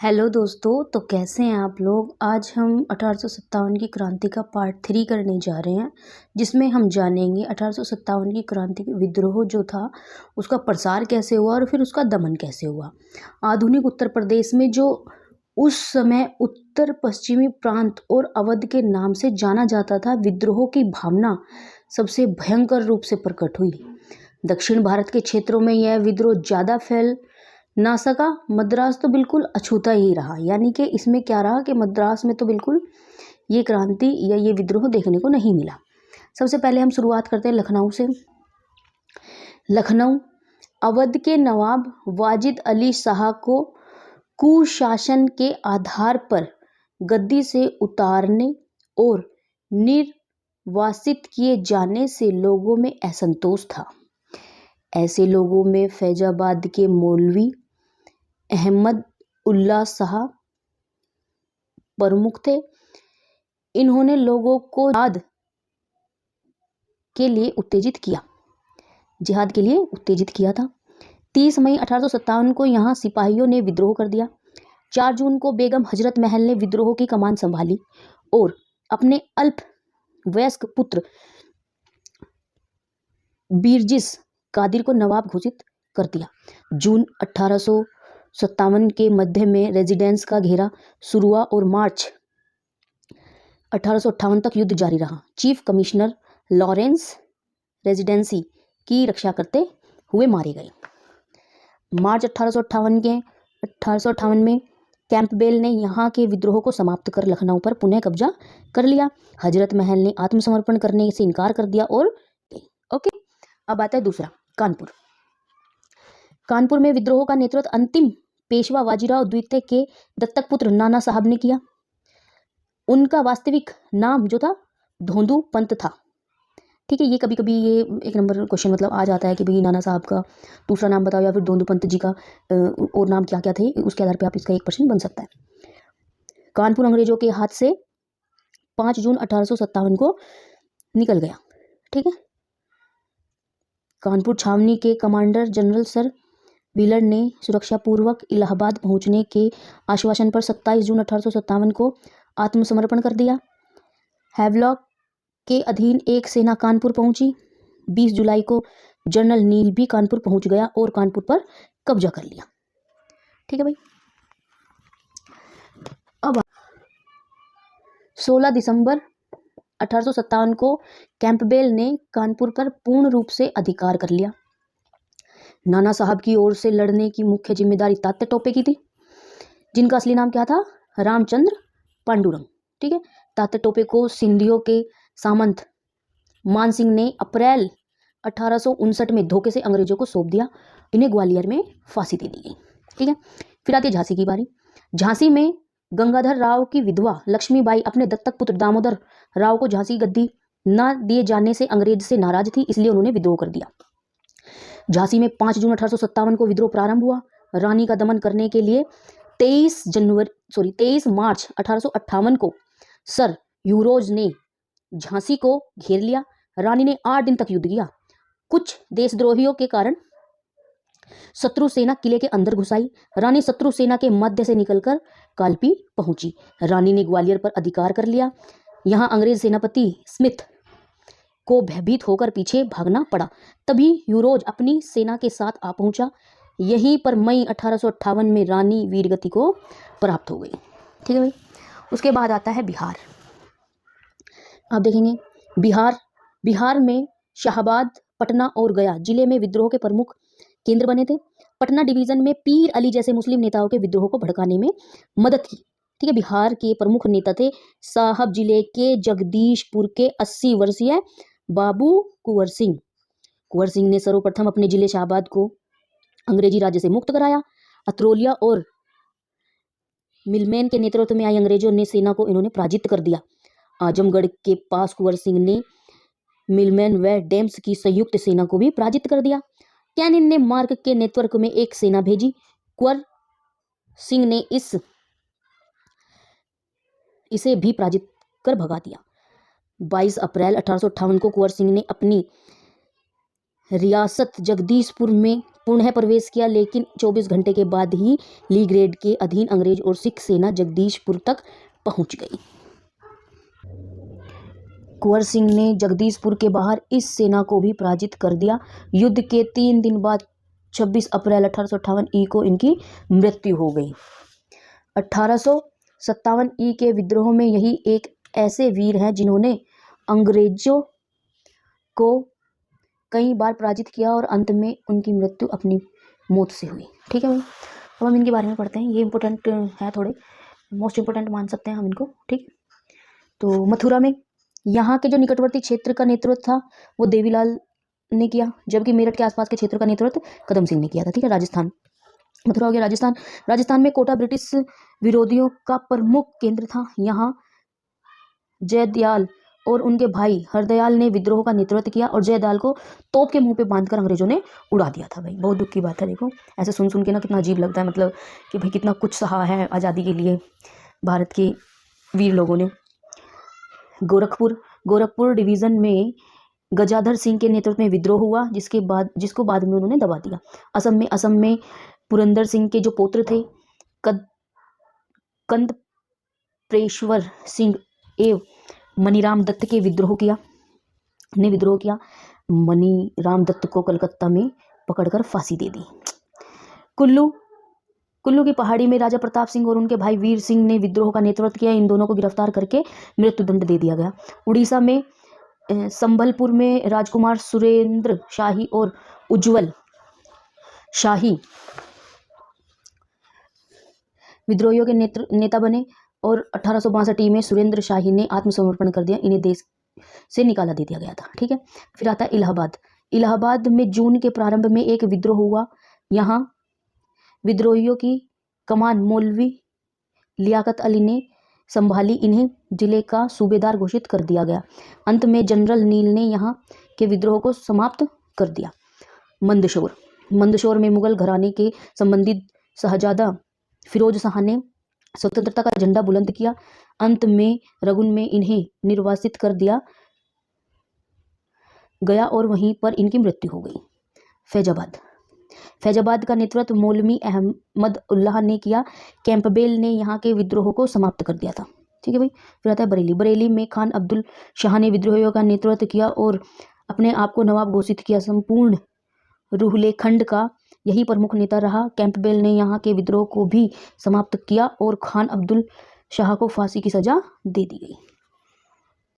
Hello दोस्तों, तो कैसे हैं आप लोग। आज हम 1857 की क्रांति का पार्ट 3 करने जा रहे हैं, जिसमें हम जानेंगे 1857 की क्रांति विद्रोह जो था उसका प्रसार कैसे हुआ और फिर उसका दमन कैसे हुआ। आधुनिक उत्तर प्रदेश में जो उस समय उत्तर पश्चिमी प्रांत और अवध के नाम से जाना जाता था, विद्रोह की भावना सबसे भयंकर रूप से प्रकट हुई। दक्षिण भारत के क्षेत्रों में यह विद्रोह ज़्यादा फैल ना सका। मद्रास तो बिल्कुल अछूता ही रहा, यानी कि इसमें क्या रहा कि मद्रास में तो बिल्कुल ये क्रांति या ये विद्रोह देखने को नहीं मिला। सबसे पहले हम शुरुआत करते हैं लखनऊ से। लखनऊ अवध के नवाब वाजिद अली शाह को कुशासन के आधार पर गद्दी से उतारने और निर्वासित किए जाने से लोगों में असंतोष था। ऐसे लोगों में फैजाबाद के मौलवी अहमद उल्ला शाह प्रमुख थे। इन्होंने लोगों को जिहाद के लिए उत्तेजित किया था। 30 मई 1857 को यहाँ सिपाहियों ने विद्रोह कर दिया। 4 जून को बेगम हजरत महल ने विद्रोह की कमान संभाली और अपने अल्प वयस्क पुत्र बीरजिस कादिर को नवाब घोषित कर दिया। जून 1857 के मध्य में रेजिडेंस का घेरा शुरू हुआ और मार्च 1858 तक युद्ध जारी रहा। चीफ कमिश्नर लॉरेंस रेजिडेंसी की रक्षा करते हुए मारे गए। मार्च 1858 में कैंपबेल ने यहाँ के विद्रोह को समाप्त कर लखनऊ पर पुनः कब्जा कर लिया। हजरत महल ने आत्मसमर्पण करने से इनकार कर दिया और ओके। अब आता है दूसरा, कानपुर। कानपुर में विद्रोह का नेतृत्व अंतिम पेशवा बाजीराव द्वितीय के दत्तक पुत्र नाना साहब ने किया। उनका वास्तविक नाम जो था धोंदू पंत था। ठीक है, ये कभी कभी ये एक नंबर क्वेश्चन मतलब आ जाता है कि भाई नाना साहब का दूसरा नाम बताओ या फिर धोंदू पंत जी का और नाम क्या क्या थे, उसके आधार पर आप इसका एक प्रश्न बन सकता है। कानपुर अंग्रेजों के हाथ से 5 जून 1857 को निकल गया। ठीक है, कानपुर छावनी के कमांडर जनरल सर व्हीलर ने सुरक्षापूर्वक इलाहाबाद पहुंचने के आश्वासन पर 27 जून 1857 को आत्मसमर्पण कर दिया। हैवलॉक के अधीन एक सेना कानपुर पहुंची। 20 जुलाई को जनरल नील भी कानपुर पहुंच गया और कानपुर पर कब्जा कर लिया। ठीक है भाई। अब 16 दिसंबर 1857 को कैंपबेल ने कानपुर पर पूर्ण रूप से अधिकार कर लिया। नाना साहब की ओर से लड़ने की मुख्य जिम्मेदारी तात्या टोपे की थी, जिनका असली नाम क्या था, रामचंद्र पांडुरंग। ठीक है, तात्या टोपे को सिंधियों के सामंत मान सिंह ने अप्रैल 1859 में धोखे से अंग्रेजों को सौंप दिया। इन्हें ग्वालियर में फांसी दे दी गई। ठीक है, फिर आती है झांसी की बारी। झांसी में गंगाधर राव की विधवा लक्ष्मीबाई अपने दत्तक पुत्र दामोदर राव को झांसी गद्दी न दिए जाने से अंग्रेज से नाराज थी, इसलिए उन्होंने विद्रोह कर दिया। झांसी में 5 जून 1857 को विद्रोह प्रारंभ हुआ। रानी का दमन करने के लिए 23 मार्च 1858 को सर यूरोज ने झांसी को घेर लिया। रानी ने 8 दिन तक युद्ध किया। कुछ देशद्रोहियों के कारण शत्रु सेना किले के अंदर घुस आई। रानी शत्रु सेना के मध्य से निकलकर कालपी पहुंची। रानी ने ग्वालियर पर अधिकार कर लिया। यहां अंग्रेज सेनापति स्मिथ को भयभीत होकर पीछे भागना पड़ा। तभी यूरोज अपनी सेना के साथ आ पहुंचा। यहीं पर मई 1858 में रानी वीरगति को प्राप्त हो गई। ठीक है भाई। उसके बाद आता है बिहार। आप देखेंगे बिहार में शाहाबाद, पटना और गया जिले में विद्रोह के प्रमुख केंद्र बने थे। पटना डिवीजन में पीर अली जैसे मुस्लिम नेताओं के विद्रोह को भड़काने में मदद की। ठीक है, बिहार के प्रमुख नेता थे साहब जिले के जगदीशपुर के 80 वर्षीय बाबू कुंवर सिंह। कुंवर सिंह ने सर्वप्रथम अपने जिले शाहाबाद को अंग्रेजी राज्य से मुक्त कराया। अत्रोलिया और मिलमैन के नेतृत्व में आई अंग्रेजों ने सेना को इन्होंने पराजित कर दिया। आजमगढ़ के पास कुंवर सिंह ने मिलमैन व डेम्स की संयुक्त सेना को भी पराजित कर दिया। कैनिन ने मार्क के नेतृत्व में एक सेना भेजी। कुंवर सिंह ने इसे भी पराजित कर भगा दिया। 22 अप्रैल 1858 को कुंवर सिंह ने अपनी रियासत जगदीशपुर में पुनः प्रवेश किया, लेकिन 24 घंटे के बाद ही ली ग्रेड के अधीन अंग्रेज और सिख सेना जगदीशपुर तक पहुंच गई। कुंवर सिंह ने जगदीशपुर के बाहर इस सेना को भी पराजित कर दिया। युद्ध के 3 दिन बाद 26 अप्रैल 1858 ई को इनकी मृत्यु हो गई। 1857 ई के विद्रोह में यही एक ऐसे वीर हैं जिन्होंने अंग्रेजों को कई बार पराजित किया और अंत में उनकी मृत्यु अपनी मौत से हुई। ठीक है भाई, अब हम इनके बारे में पढ़ते हैं। ये इंपॉर्टेंट है, थोड़े मोस्ट इंपॉर्टेंट मान सकते हैं हम इनको। ठीक, तो मथुरा में यहाँ के जो निकटवर्ती क्षेत्र का नेतृत्व था वो देवीलाल ने किया, जबकि मेरठ के आसपास के क्षेत्र का नेतृत्व कदम सिंह ने किया था। ठीक है, राजस्थान, मथुरा हो गया राजस्थान। राजस्थान में कोटा ब्रिटिश विरोधियों का प्रमुख केंद्र था। यहाँ जयदयाल और उनके भाई हरदयाल ने विद्रोह का नेतृत्व किया और जयदयाल को तोप के मुंह पे बांधकर अंग्रेजों ने उड़ा दिया था। भाई बहुत दुख की बात है। देखो ऐसे सुन सुन के ना कितना अजीब लगता है, मतलब कि भाई कितना कुछ सहा है आज़ादी के लिए भारत के वीर लोगों ने। गोरखपुर डिवीज़न में गजाधर सिंह के नेतृत्व में विद्रोह हुआ, जिसको बाद में उन्होंने दबा दिया। असम में पुरंदर सिंह के जो पौत्र थे कंदप्रेश्वर सिंह एवं मनीराम दत्त के विद्रोह किया। मनीराम दत्त को कलकत्ता में पकड़कर फांसी दे दी। कुल्लू की पहाड़ी में राजा प्रताप सिंह और उनके भाई वीर सिंह ने विद्रोह का नेतृत्व किया। इन दोनों को गिरफ्तार करके मृत्युदंड दे दिया गया। उड़ीसा में संबलपुर में राजकुमार सुरेंद्र शाही और उज्जवल शाही विद्रोहियों के नेता बने और 1862 में सुरेंद्र शाही ने आत्मसमर्पण कर दिया। इन्हें देश से निकाला दे दिया गया था। ठीक है, फिर आता है इलाहाबाद में जून के प्रारंभ में एक विद्रोह हुआ। यहाँ विद्रोहियों की कमान मौलवी लियाकत अली ने संभाली। इन्हें जिले का सूबेदार घोषित कर दिया गया। अंत में जनरल नील ने यहाँ के विद्रोह को समाप्त कर दिया। मंदसौर में मुगल घराने के संबंधित शहजादा फिरोज शाह ने स्वतंत्रता का झंडा बुलंद किया। अंत में रंगून में इन्हें निर्वासित कर दिया गया और वहीं पर इनकी मृत्यु हो गई। फैजाबाद का नेतृत्व मौलवी अहमद उल्लाह ने किया। कैंपबेल ने यहाँ के विद्रोह को समाप्त कर दिया था। ठीक है भाई, फिर आता है बरेली में खान अब्दुल शाह ने विद्रोहियों का नेतृत्व किया और अपने आप को नवाब घोषित किया। संपूर्ण रुहलेखंड का यही प्रमुख नेता रहा। कैंपबेल ने यहाँ के विद्रोह को भी समाप्त किया और खान अब्दुल शाह को फांसी की सजा दे दी गई।